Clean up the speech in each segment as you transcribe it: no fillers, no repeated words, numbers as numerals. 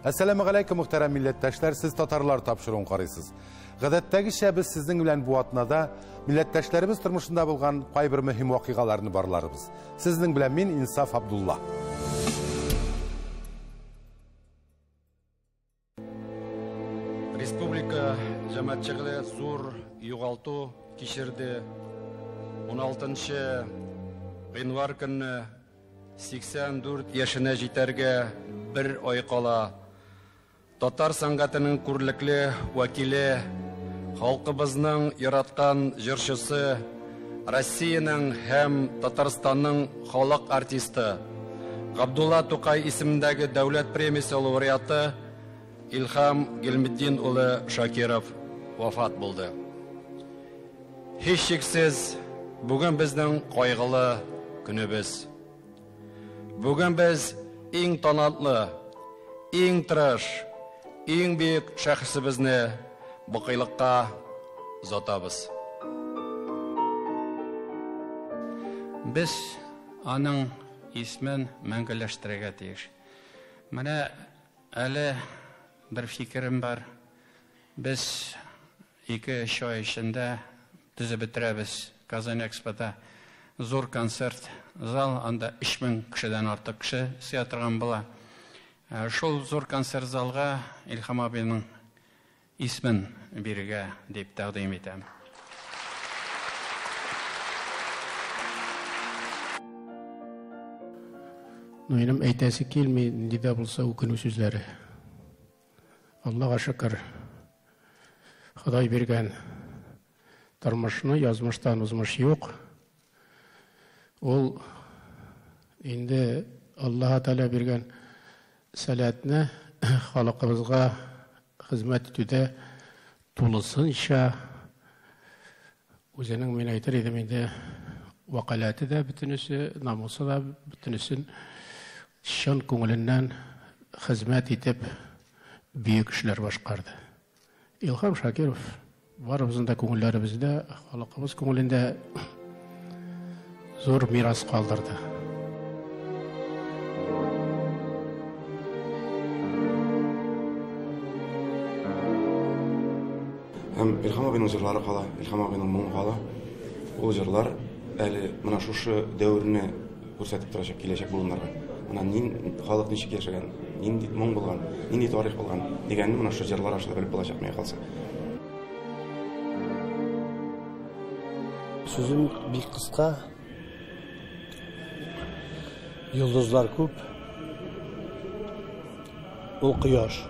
Assalamu alaikum muhterem milletteşler, siz Tatarlar tapşırığın qarıysız. Гадәттәгечә biz sizin белән бу атнада милләттәшләребез тормышында булган кайбер мөһим вакыйгаларны барларыбыз. Сезнең белән мин Инсаф Абдулла. Республика җәмәгатьчелеге зур югалту кичерде. 16 гыйнвар көнне 84 яшенә җитәргә бер ай кала. Татар сәнгатының күрлекле вәкиле, халкыбызның яраткан җырчысы, Россиянең һәм Татарстанның халык артисты Габдулла Тукай исемендәге дәүләт премиясе лауреаты Илхам Гилметдин улы Шакиров вафат булды. Һичшиксез, бүген безнең кайгылы көнебез. Бүген без иң талантлы, иң тырыш, иң бик шәхсебезне бакыйлыкка озатабыз. Без аның исмен мәңгеләштерергә тиеш. Менә әле bir fikrim бар. Без 2-3 ай эчендә төзеп бетерәбез Казан Экспода зур концерт зал, анда 3000 кешедән артык кеше сыя торган була. Шул зур концерт залга Илхам абыйның исмен бирергә дип тәкъдим итәм. Минем әйтәсе килми, нидә булса үкенү сүзләре. Аллаһка шөкер. Ходай биргән тормышны язмыштан узмыш юк. Ул инде Аллаһ Тәгалә биргән сәләтне халкыбызга хезмәт итүдә тулысынча үзенең, мин әйтер идем инде, вакалаты да бөтенесе, намусы да бөтенесен чын күңеленнән хезмәт итеп büyük işler başkardı. İlham Şakirov barımızın da көңілләребездә, халкыбыз көңелендә зур мирас калдырды. Һәм Илхам абыйның җырлары кала, Илхам абыйның моңы кала. Ул җырлар әле менә шушы дәверне күрсәтеп торачак киләчәк буыннарга. Ана нин халык ничек яшәгән, нинди моң булган, нинди тарих булган дигәнне менә шу җырлар аша белеп булачак миңа калса. Сүзем бик кыска. Йолдызлар күп. Ул кояш.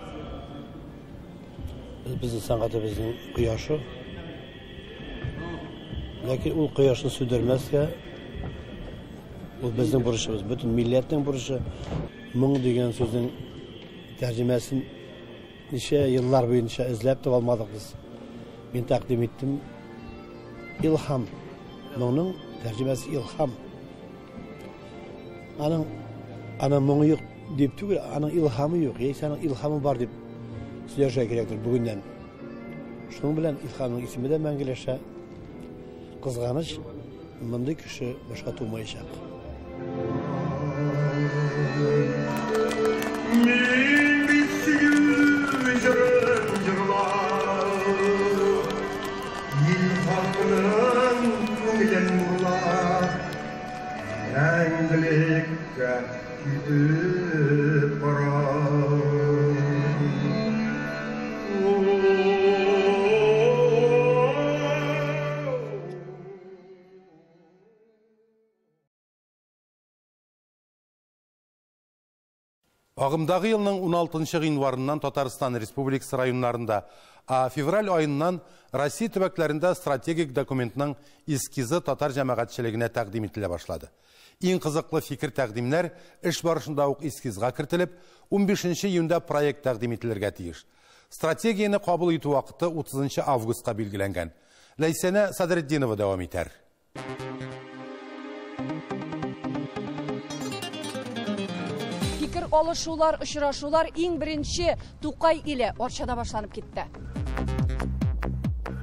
Безнең сәнгатебезнең кояшы. Ләкин ул кояшны сүндермәскә ул безнең бурычыбыз, бөтен милләтнең бурычы. Моң дигән сүзнең тәрҗемәсен ничә еллар буенча эзләп таба алмадык без. Мин тәкъдим иттем. Илхам. Моңның тәрҗемәсе илхам. Аның моңы юк дип түгел, аның илхамы юк. Яисә аның илхамы бар дип сөйләргә кирәктер бүгеннән. Шуның белән илхамның исеме дә мәңгеләшә. Кызганыч, мондый кеше башка тумаячак. Min bitsigül jırlar, Yil halkının көңілін бұрлар, Мәңгілікке күтіп барар. Ағымдағы елның 16 гыйнварыннан Татарстан Республикасы районнарында, февраль айыннан Россия төбәкләрендә стратегик документның эскизы татар җәмәгатьчелегенә тәкъдим ителә башлады. Иң кызыклы фикер тәкъдимнәр эш барышында ук эскизга кертелеп, 15 июньдә проект тәкъдим ителергә тиеш. Стратегияны кабул итү вакыты 30 августка билгеләнгән. Ләйсәнә Садретдинова дәвам итәр. Алышулар, очрашулар иң беренче Тукай иле Арчада башланып китте.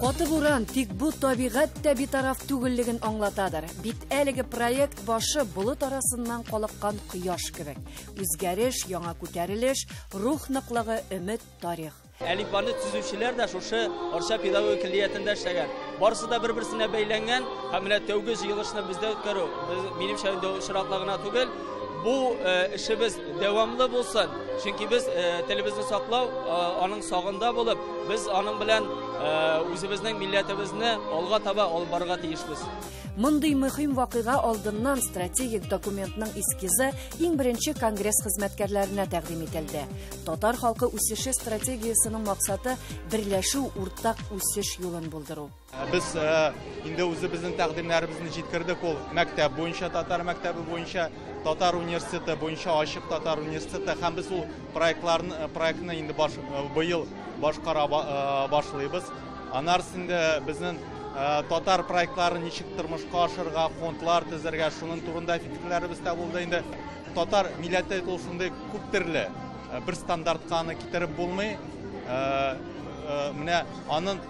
Каты буран тик бу табигать та битараф түгеллеген аңлатадыр. Бит әлеге проект башы болыт арасыннан калыккан кояш кебек. Үзгәреш, яңа күтәрелеш, рух ныклыгы, өмет, тарих. Әлифбаны төзүчеләр дә шушы Орша педагогик киллиятендә эшләгән. Барысы да бер-берсенә бәйләнгән. Һәм менә тәүге җыелышны бездә үткәрү, минемчә очраклыгына түгел, бу эшебез дәвамлы булсын. Чөнки без телебезне саклау, аның сагында булып, без аның белән үзебезнең милләтебезне алга таба алып барырга тиешбез. Мондый мөһим вакыйга алдыннан стратегик документның эскизы иң беренче конгресс хезмәткәрләренә тәкъдим ителде. Татар халкы үсеше стратегиясының максаты берләшү, уртак үсеш юлын булдыру. Biz инде үзебезнең тәкъдимнәребезне җиткердек, ул мәктәп буенча, татар мәктәбе буенча, татар университеты буенча, ачык татар университеты, һәм без ул проектны инде быел башкара башлыйбыз. Анарсында безнең татар проектларын ничек тормышка ашырга, фондлар төзергә, шуның турында фикерләребез дә булды инде. Татар милләте ул шундый күп төрле, бер стандартка аны китереп булмый. Менә аның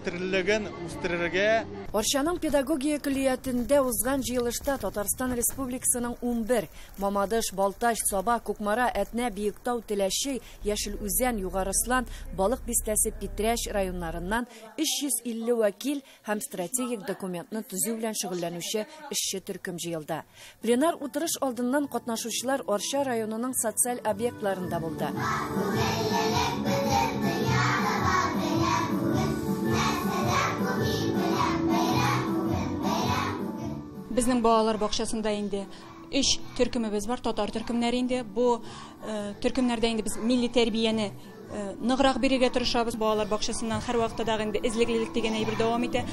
төрлелеген үстерергә. Оршаның педагогия киллиятендә узган җыелышта Татарстан Республикасының 11 Мамадыш, Балтач, Саба, Кукмара, Әтнә, Биектау, Теләши, Яшел Үзән, Югарыслан, Балык Бистәсе, Питрәш районнарыннан 350 вәкил һәм стратегик документны төзү белән шөгыльләнүче эшче төркем җыелды. Пленар утырыш алдыннан катнашучылар Орша районының социаль объектларында булды. Безнең балалар бакчасында инде 3 төркемебез бар, татар төркемнәре инде. Бу төркемнәрдә инде без милли тәрбияне ныграк бирергә тырышабыз. Балалар бакчасыннан һәр вакытта да инде эзлеклелек дигән әйбер дәвам итә.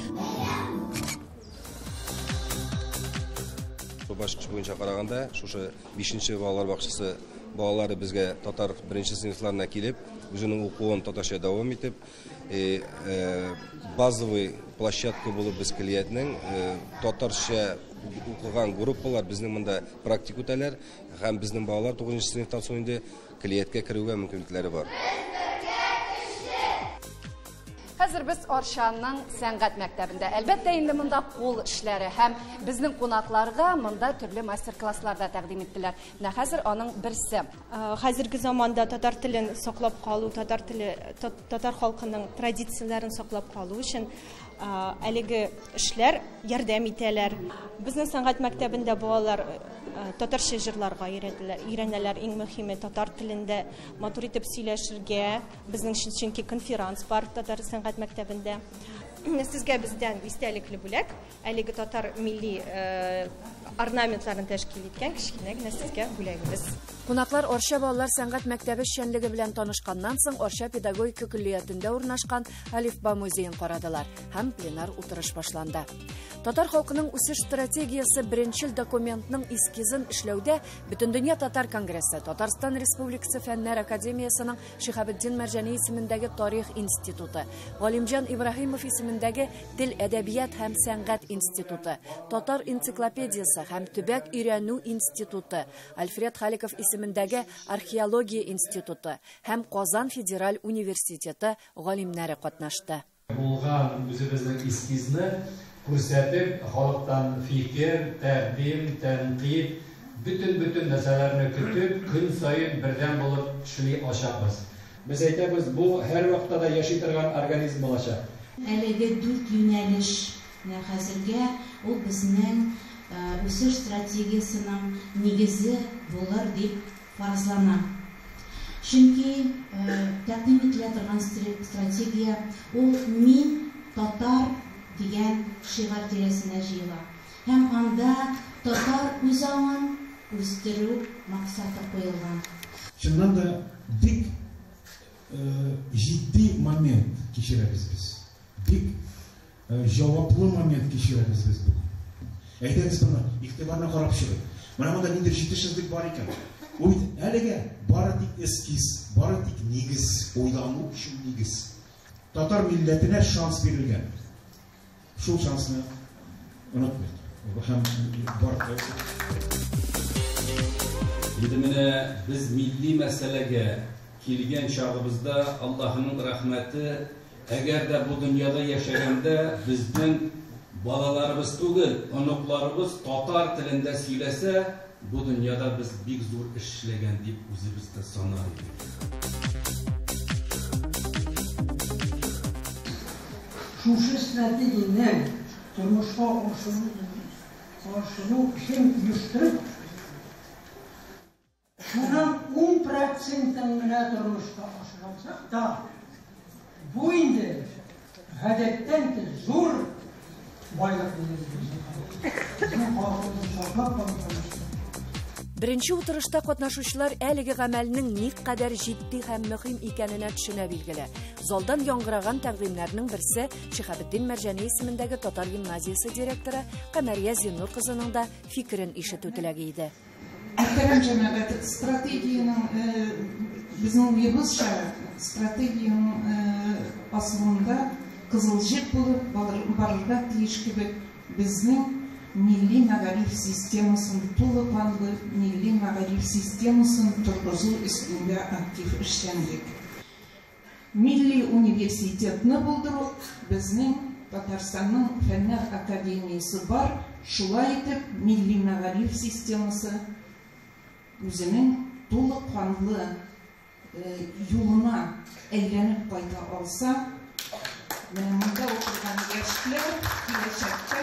Башкыч буенча караганда, шушы 5нче балалар бакчасы балалары безгә татар 1нче сыйныфларына килеп, үзенең укуын татарча дәвам итеп, базовый площадка булып без киләтнең татарча укыган группалар безнең монда практик үтәләр һәм безнең балалар 9нчы сыйныфтан соң инде киләткә керүгә мөмкинлекләре бар. Хәзер без Оршаның сәнгать мәктәбендә. Әлбәттә инде монда кул эшләре һәм безнең кунакларга монда төрле мастер-класслар да тәкъдим иттеләр. Менә хәзер аның берсе. Хәзерге заманда татар телен саклап калу, татар халкының традицияләрен саклап калу өчен әлеге эшләр ярдәм итәләр. Безнең сәнгать мәктәбендә балалар татарча җырларга өйрәнәләр, иң мөһиме татар телендә матур итеп сөйләшергә. Безнең чөнки конференц бар татар сәнгать мәктәбендә. Сезгә бездән истәлекле бүләк, әлеге татар милли орнаментларын тәшкил иткән кичкенә генә сезгә бүләгебез. Кунаклар Орша балалар сәнгать мәктәбе эшчәнлеге белән танышканнан соң Орша педагогика киллиятендә урнашкан Алифба музеен карадылар һәм пленар утырыш башланды. Татар халкының үсеш стратегиясе беренчел документның эскизын эшләүдә Бөтендөнья татар конгрессы, Татарстан Республикасы Фәннәр академиясының Шиһабетдин Мәрҗани исемендәге Тарих институты, Галимҗан Ибраһимов исемендәге Тел, әдәбият һәм сәнгать институты, Татар энциклопедиясе һәм төбәк өйрәнү институты, Альфред Халиков исемендәге археология институты һәм Казан федераль университеты галимнәре катнашты. Булган үзебезнең эскизны күрсәтеп, халыктан фикер, тәкъдим, тәнкыйть, bütün нәрсәләрне көтеп, көн сайын бердәм булып эшли алачакбыз. Без әйтәбез, бу һәр вакытта да яши торган организм булачак. Әлеге 4 юнәлеш хәзергә ул безнең үсеш стратегиясының нигезе булыр дип фаразлана. Чөнки тәкъдим ителә торган стратегия ул мин татар дигән шигар тирәсенә җыела. Һәм анда татар үзаңын үстерү максаты куелган. Чыннан да бик җитди момент кичерәбез без. Бик җаваплы момент кичерәбез без бүген. Әйтәбез моны, игътибарны карап чыгып. Менә монда ниндидер җитешсезлек бар икән. Ул әлегә бары тик эскиз, бары тик нигез, уйлану өчен нигез. Татар милләтенә шанс бирелгән. Шул шансны онытмыйк. Һәм бар. Инде менә без милли мәсьәләгә килгән чагыбызда Аллаһның рәхмәте әгәр дә бу дөньяда яшәгәндә безнең балаларыбыз түгел, оныкларыбыз татар телендә сөйләсә, бу дөньяда biz бик зур эш эшләгән дип үзебезне санар идек. Шушы стратегияны тормышка ашыру өчен оештырып, шуннан 10% гына тормышка ашырсак та, бу инде гадәттән зур байлык Беренче утырышта катнашучылар әлеге гамәлнең никадәр җитди һәм мөһим икәненә төшенә билгеле. Залдан яңгыраган тәкъдимнәрнең берсе Шихабетдин Мәрҗани исемендәге Татар гимназиясе директоры Камәрия Зиннур кызының да фикерен ишетү теләге иде. Әкрәм җәмәгать стратегияның безнең уебызча стратегияның асылында кызыл җеп булып барырга тиеш кебек безнең милли мәгариф системасын тулы-канлы милли мәгариф системасын торгызу өстендә актив эшләндек. Милли университетны булдыру безнең Татарстанның Фәннәр академиясе бар, шулай итеп милли мәгариф системасы үзенең тулы-канлы юлына әйләнеп кайта алса, монда укыган яшьләр киләчәктә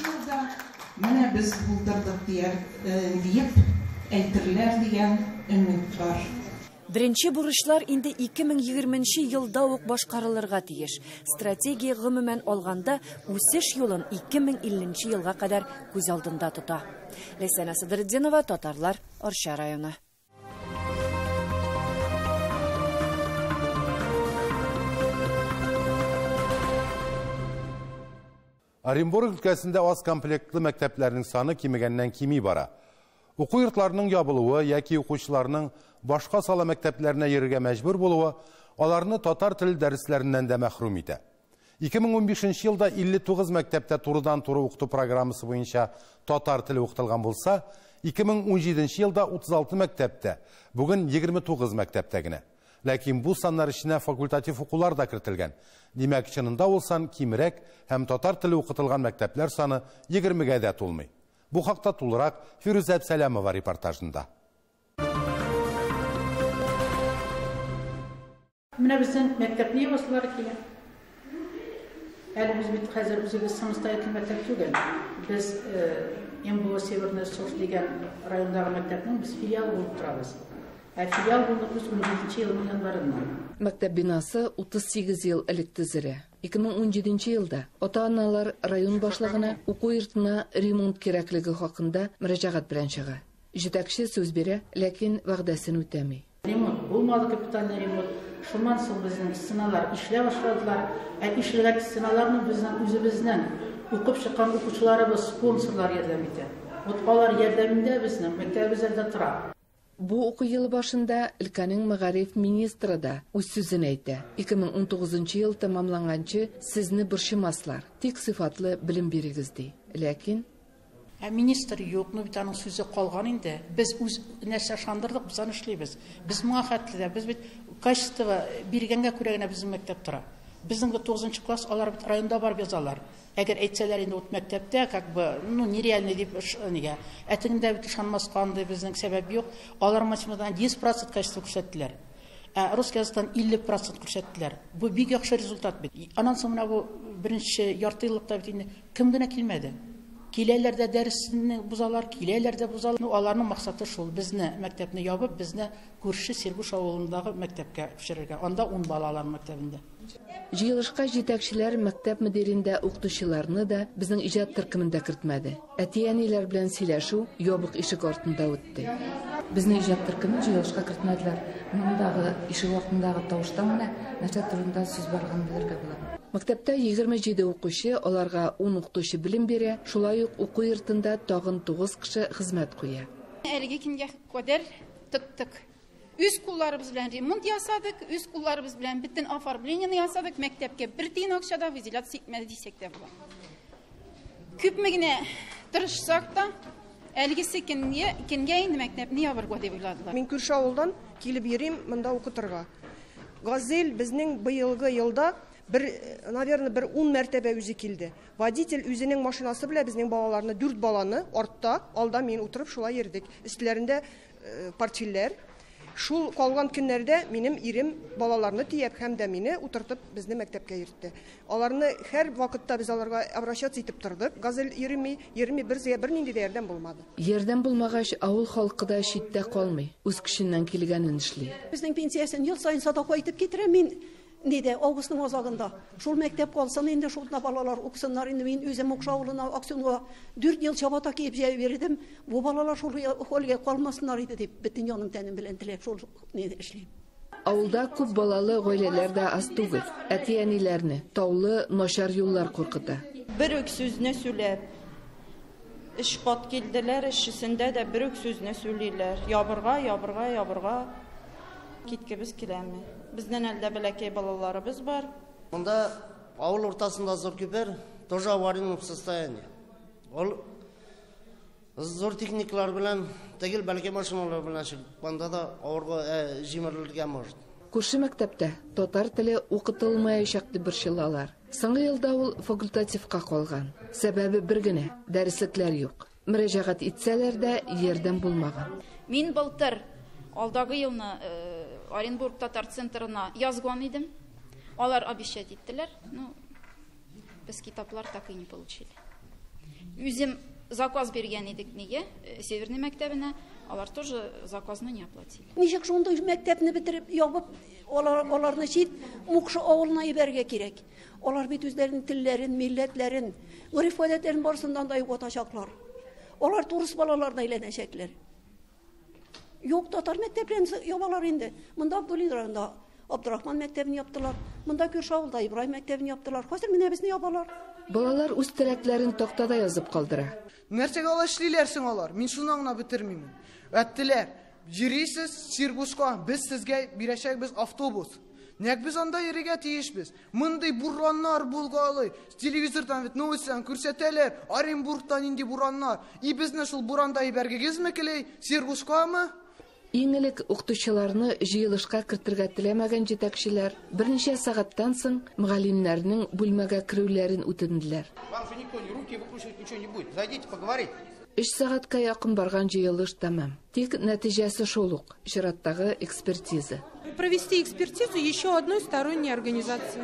елда менә без булдырдык диеп әйтерләр дигән өмет бар. Беренче бурычлар инде 2020 елда ук башкарылырга тиеш. Стратегия гомумән алганда үсеш юлын 2050 елга кадәр күз алдында тота. Ләйсәнә Сыдырдинова, Татарлар, Арча районы. Оренбург өлкәсендә аз комплектлы мәктәпләрнең саны кимегәннән кими бара. Уку йортларының ябылуы яки укучыларның башка сала мәктәпләренә йөрергә мәҗбүр булуы аларны татар теле дәресләреннән дә мәхрүм итә. 2015 елда 59 мәктәптә турыдан-туры укыту программасы буенча татар теле укытылган булса, 2017 елда 36 мәктәптә, бүген 29 мәктәптә генә. Ләкин бу саннар эченә факультатив укулар да кертелгән. Димәк, чынында ул сан кимрәк һәм татар теле укытылган мәктәпләр саны 20-гә дә тулмый. Бу хакта тулырак Фирүзә Әбсәләмова репортажында. Менә безнең мәктәпне ябасылар килә. Әле без бит хәзер үзебез самостоятельный мәктәп түгел. Без МБО Северный Сош дигән райондагы мәктәпнең без филиал булып торабыз. Филиал булып без 17 елның январында. Мәктәп бинасы 38 ел элек төзелә. 2017 елда ата-аналар район башлыгына уку йортына ремонт кирәклеге хакында мөрәҗәгать белән чыга. Җитәкче сүз бирә, ләкин вәгъдәсен үтәми. Ремонт булмады, капитальный ремонт. Шуннан соң безнең стеналар эшләй башладылар. Эшләгән стеналарны безнең үзебезнең укып чыккан укучыларыбыз, спонсорлар ярдәм итә. Вот алар ярдәмендә безнең мәктәбебездә тора. Бу уку елы башында өлкәнең мәгариф министры да үз сүзен әйтә. 2019 ел тәмамланганчы сезне борчымаслар, тик сыйфатлы белем бирегез ди. Ләкин министр юк, ну бит аның сүзе калган инде. Без үз нәрсә шандырдык, без аны эшлибез. Без моңа хәтле, біз бит качество биргәнгә күрә генә безнең мәктәп тора. Безнең 9 класс алар бит районда бар язалар. Әгәр әйтсәләр инде ут мәктәптә, как бы, нереально дип нигә. Әтеңдә бит ышанмаска анда безнең сәбәп юк. Алар математикадан 10% качество күрсәттеләр. Русский языктан 50% күрсәттеләр. Бу бик яхшы результат бит. Аннан соң менә бу беренче ярты еллыкта бит инде кем генә килмәде. Киләләр дә дәресне бузалар, киләләр дә бузалар. Аларның максаты шул, безне мәктәпне ябып, безне күрше Сергуш авылындагы мәктәпкә күчерергә. Анда 10 балалар мәктәбендә. Җыелышка җитәкчеләр мәктәп мөдирендә укытучыларны да безнең иҗат төркемендә кертмәде. Әти-әниләр белән сөйләшү ябык ишек артында үтте. Безнең иҗат төркемен җыелышка кертмәделәр. Мондагы ишек артындагы тавыштан менә нәрсә турында сүз барган белергә була. Мәктәптә 27 укучы, аларга 10 укытучы белем бирә, шулай ук уку йортында тагын 9 кеше хезмәт куя. Әлеге көнгә кадәр тоттык. Үз кулларыбыз белән ремонт ясадык, үз кулларыбыз белән бөтен оформлениены ясадык, мәктәпкә бер тиен акчада визиляция итмәде дисәк тә була. Күпме генә тырышсак та, әлегесе көнгә инде мәктәпне ябырга дип уйладылар. Мин күрше авылдан килеп йөрим, монда укытырга. Газель безнең быелгы елда наверное, бір 10 мәртәбә үзе килде. Водитель үзенең машинасы белән безнең балаларны, 4 баланы артта, алда мин утырып шулай йөрдек. Өстләрендә портфельләр. Шул калган көннәрдә минем ирем балаларны тиеп һәм дә мине утыртып безне мәктәпкә йөртте. Аларны һәр вакытта без аларга обращаться итеп тордык. Газель йөрми бернинди дә ярдәм булмады. Ярдәм булмагач, авыл халкы да читтә калмый, үз көченнән килгәнен эшли. Безнең пенсиясын ел сайын садака итеп китерәм мин. Неде августның азагында шул мәктәп калсын инде шулда балалар укысыннар инде мин үзем укшы авылына акционга 4 ел чабата киеп җәй бердем. Бу балалар шул хәлгә калмасыннар иде дип бөтен җаным тәнем белән теләп шул неде эшлим. Авылда күп балалы гаиләләр дә аз түгел. Әти-әниләрне таулы начар юллар куркыта. Бер үк сүзне сөйләп эш кат килделәр, эшсендә дә бер үк сүзне сөйлиләр. Ябырга киткебез киләме? Безнең әлдә бәләкәй балаларыбыз бар. Монда авыл уртасында зур күпер, тоже аварийный состояние. Ол зур техникалар белән, тегел бәләкәй машиналар белән чыкканда да авырга җимерелергә может. Күрше мәктәптә татар теле укытылмаячак дип борчылалар. Соңгы елда ул факультативка калган. Сәбәбе бер генә, дәреслекләр юк. Мөрәҗәгать итсәләр дә ярдәм булмаган. Мин былтыр алдагы елны Оренбург татар центрына язган идем. Алар обещать иттеләр. Без китаплар так и не получили. Үзем заказ бергән идек нигә? Северный мәктәбенә. Алар тоже заказны не оплатили. Ничек шундый мәктәпне бетереп ябып, аларны чит Мукшы авылына ибәргә кирәк. Алар бит үзләренең телләрен, милләтләрен, гореф-гадәтләрен барсындан да югатачаклар. Алар турыс балаларына әйләнәчәкләр. Юк, татар мәктәпләрен ябалар инде. Монда Абдуллинда Абдурахман мәктәбен яптылар. Монда Күршавылда Ибраһим мәктәбен яптылар. Хәзер менә безне ябалар. Балалар үз теләкләрен тактада язып калдыра. Нәрсәгә алар эшлиләрсең алар? Мин шуны гына бетермим. Әттеләр. Җирисез Сирбуска, без сезгә бирәчәкбез автобус. Нәк без анда йөрергә тиешбез. Мондый бураннар булгалы. Телевизордан бит новостьтан күрсәтәләр. Оренбургтан инде бураннар. И безне шул буранда ибәргегезме килей? Сирбускамы? Иң элек укытучыларны җыелышка кертергә теләмәгән җитәкчеләр берничә сәгатьтән соң мөгаллимнәрнең бүлмәгә керүләрен үтенделәр. Өч сәгатькә якын барган җыелыш тәмам. Тик нәтиҗәсе шул ук, чираттагы экспертиза. Провести экспертизу еще одной сторонней организации.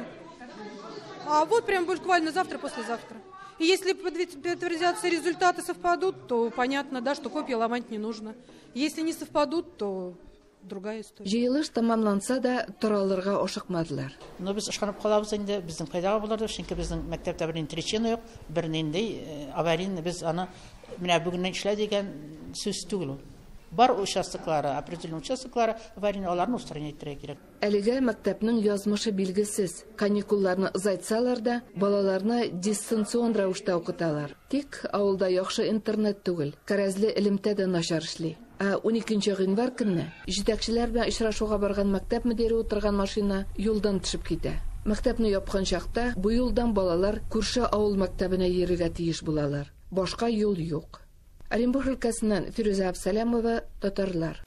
А вот прям буквально завтра-послезавтра. И если подтвердятся результаты совпадут, то понятно, да, что копии ломать не нужно. Если не совпадут, то другая история. Җыелыш тамамланса да тораларга ашыкмадылар. Но без ышанып калабыз инде, безнең файдага булыр, чөнки безнең мәктәптә бер интеречен юк, бер нинди аварийный без аны менә бүгеннән эшлә дигән сүз түгел. Бар участоклары, определенный участоклары аварийный аларны устранить итәргә кирәк. Әлегә мәктәпнең язмышы билгесез. Каникулларны озайтсалар да, балаларны дистанцион рәвештә укыталар. Тик авылда яхшы интернет түгел, кәрәзле элемтә дә начар эшли. 12 гыйнвар көнне җитәкчеләр белән очрашуга барган мәктәп мөдире утырган машина юлдан төшеп китә. Мәктәпне япкан чакта бу юлдан балалар күрше авыл мәктәбенә йөрергә тиеш булалар. Башка юл юк. Оренбург өлкәсеннән Фируза Абсалямова, татарлар.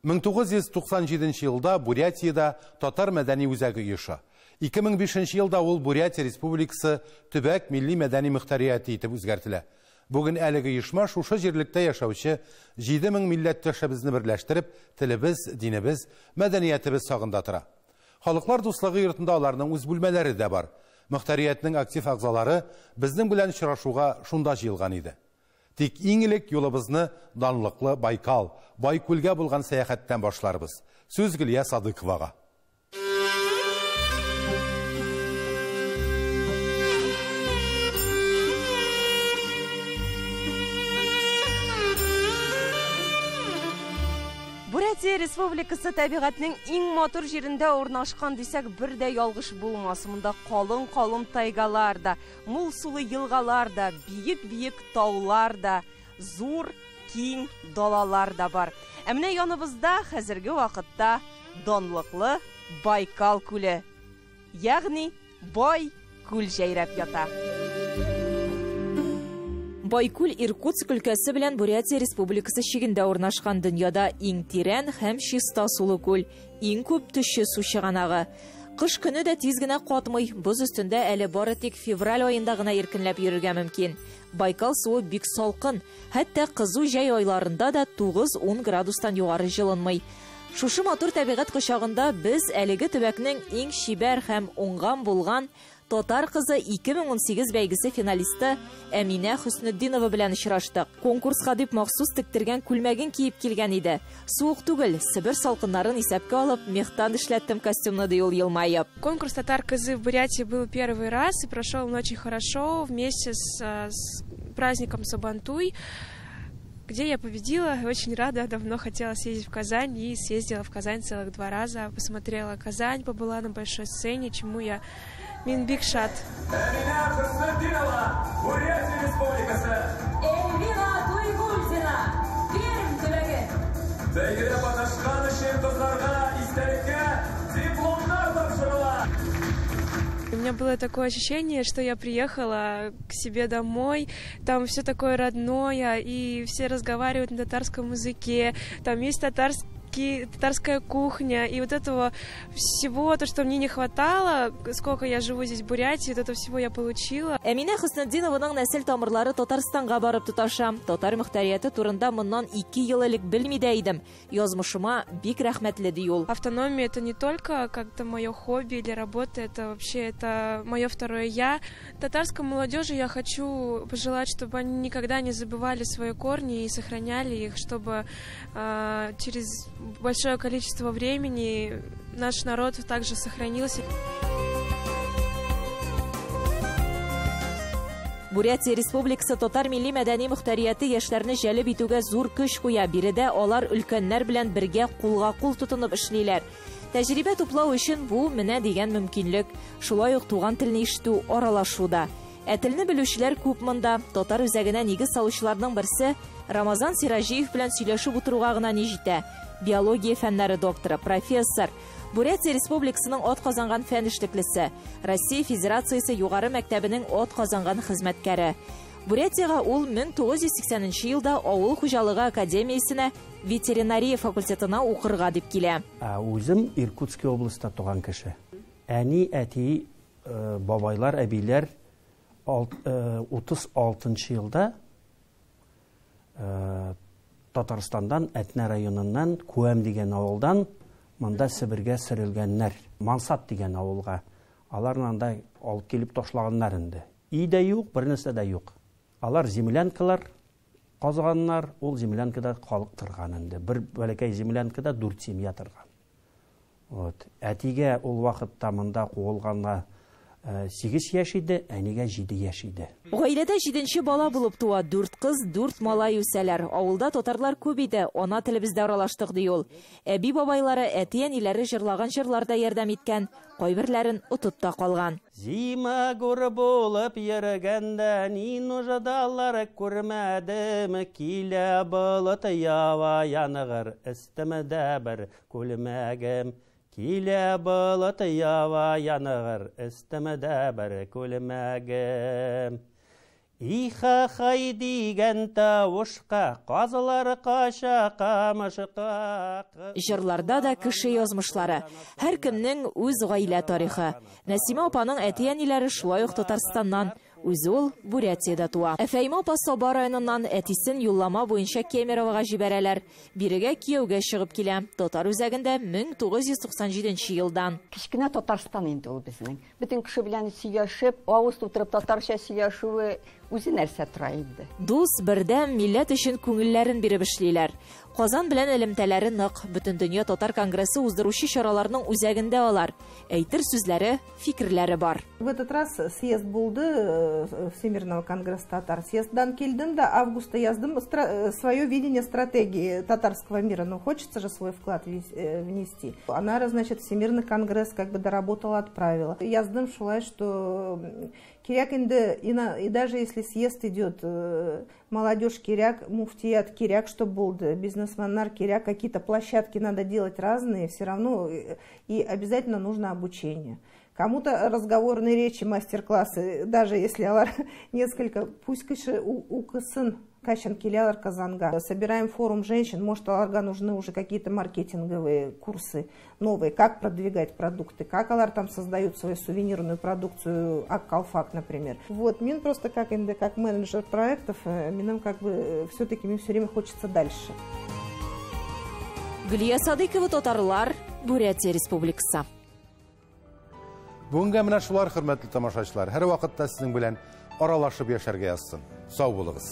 1997 елда Бурятиядә татар мәдәни үзәге оеша. 2005 елда ул Бурятия Республикасы төбәк милли мәдәни мөхтәрияте итеп үзгәртелә. Бүген әлеге оешма шушы җирлектә яшәүче 7000 милләттәшебезне берләштереп, телебез, динебез, мәдәниятебез сагында тора. Халыклар дуслыгы йортында аларның үз бүлмәләре дә бар. Мөхтәриятның актив агзалары безнең белән очрашуга шунда җыелган иде. Тик иң элек юлыбызны данлыклы Байкал, Байкүлгә булган сәяхәттән башларбыз. Сүз Гөлия Садыковага. Бурятия Республикасы табигатьнең иң матур җирендә урнашкан дисәк, бер дә ялгыш булмас. Монда калын тайгалар да, мул сулы елгалар да, биек таулар да, зур, киң далалар да бар. Ә менә яныбызда хәзерге вакытта данлыклы Байкал күле, ягъни Бай күл җәйрәп ята. Байкүл Иркутск өлкәсе белән Бурятия Республикасы чигендә урнашкан, дөньяда иң тирән һәм чиста сулы күл, иң күп төшче су чыганагы. Кыш көне дә тиз генә катмый, боз өстендә әле бары тик февраль аенда гына иркенләп йөрергә мөмкин. Байкал суы бик салкын, хәтта кызу җәй айларында да 9-10 градустан югары җылынмый. Шушы матур табигать кочагында без әлеге төбәкнең иң чибәр һәм уңган булган Татар кызы 2018 бәйгесе финалисты Әминә Хөснетдинова белән очраштык. Конкурска дип махсус тектергән күлмәген киеп килгән иде. Суык түгел, Себер салкыннарын исәпкә алып, мехтан эшләттем костюмны ди ул елмаеп. Конкурс Татар кызы в Бурятии был первый раз и прошел он очень хорошо вместе с праздником Сабантуй, где я победила. Очень рада, давно хотела съездить в Казань и съездила в Казань целых 2 раза. Посмотрела Казань, побыла на большой сцене, чему я big shot. Әминә Хөснетдинова, Бурятия Республикасы. Эльвира Туйгульдина, Пермь төбәге. Бәйгедә катнашкан өчен кызларга истәлеккә дипломнар тапшырыла. У меня было такое ощущение, что я приехала к себе домой, там все такое родное, и все разговаривают на татарском языке, там есть татарская кухня, и вот этого всего, то, что мне не хватало, сколько я живу здесь в Бурятии, вот этого всего я получила. Әминә Хөснетдинованың нәсел тамырлары Татарстанга барып тоташа. Татар мөхтәрияте турында моннан 2 ел элек белми дә идем. Язмышыма бик рәхмәтле ди ул. Автономия — это не только как-то мое хобби или работа, это вообще это мое второе я. Татарской молодежи я хочу пожелать, чтобы они никогда не забывали свои корни и сохраняли их, чтобы через большое количество времени наш народ также сохранился. Бурятия Республикасы Татар милли мәдәни мөхтәрияте яшьләрне җәлеп итүгә зур көч куя. Биредә алар өлкәннәр белән бергә кулга-кул тотынып эшлиләр. Тәҗрибә туплау өчен бу менә дигән мөмкинлек. Шулай ук туган телне ишетү, аралашуда. Телне белүчеләр күп монда. Татар үзәгенә нигез салучыларның берсе Рамазан Сиражиев белән сөйләшеп утыруга гына ни җитә. Биология фәннәре докторы, профессор, Бурятия Республикасының ат казанган фән эшлеклесе, Россия Федерациясе югары мәктәбенең ат казанган хезмәткәре. Бурятияга ул 1980 елда авыл хуҗалыгы академиясенә ветеринария факультетына укырга дип килә. Үзем Иркутск областында туган кеше. Әни, әти, бабайлар, әбиләр 36 елда Татарстандан, Әтнә районыннан, Куәм дигән авылдан монда Себергә сөрелгәннәр. Мансат дигән авылга. Аларнан да алып килеп ташлаганнар инде. Өйдә юк, бернәрсә дә юк. Алар землянкалар казганнар, ул землянкада халык торган инде. Бер бәләкәй землянкада 4 семья торган. Вот. Әтигә ул вакытта монда куылганга 8 яшь иде, әнигә 7 яшь иде. Гаиләдә 7нче бала булып туа, 4 кыз, 4 малай үсәләр. Авылда татарлар күп иде, ана телебездә аралаштык ди ул. Әби бабайлары, әти-әниләре җырлаган җырларда ярдәм иткән, кайберләрен утып та калган. Зима гүр булып йөргәндә ни нуждалар күрмәдем, килә болыт ява яныгыр, өстемдә бер күлмәгем. Килә болыт ява яныгыр, өстемдә бер күлмәгем. Иха-хай дигән тавышка, казылар каша камышка. Җырларда да кеше язмышлары. Һәр кемнең үз гаилә тарихы. Нәсимә апаның әти-әниләре шулай ук Татарстаннан. Үзе ул Бурятиядә туа. Фәймә апа Саба районыннан әтисен юллама буенча Кемеровага җибәрәләр. Бирегә кияүгә чыгып килә. Татар үзәгендә 1997 елдан. Кичкенә Татарстан инде ул безнең. Бөтен кеше белән сөйләшеп, авыз тутырып татарча сөйләшүе үзе нәрсә тора инде. Дус, бердәм, милләт өчен күңелләрен биреп эшлиләр. Казан белән элемтәләре нык. Бөтен дөнья татар конгрессы уздыручы чараларның үзәгендә алар. Әйтер сүзләре, фикерләре бар. В этот раз съезд булды Всемирного конгресса татар. Съезддан килдем, да августа яздым свое видение стратегии татарского мира. Но хочется же свой вклад внести. Она, значит, Всемирный конгресс как бы доработала, отправила. Яздым шулай, что киряк инде, и даже если съезд идет, молодежь киряк, муфтият киряк, что болды, бизнесменнар киряк, какие-то площадки надо делать разные, все равно, и обязательно нужно обучение. кому-то разговорные речи, мастер-классы, даже если алар несколько, пусть киши укысын, кашан келялар казанга. Собираем форум женщин, может, аларга нужны уже какие-то маркетинговые курсы новые, как продвигать продукты, как алар там создают свою сувенирную продукцию, Аккалфак, например. Вот, мне просто как менеджер проектов, мне как бы все-таки мне все время хочется дальше. Гүлия Садыкова, Татарлар, Бурятия Республикасы. Бүгінгі менә шулар, хөрмәтле тамашачылар, һәр вакытта сезнең белән аралашып яшәргә язсын. Сау булыгыз.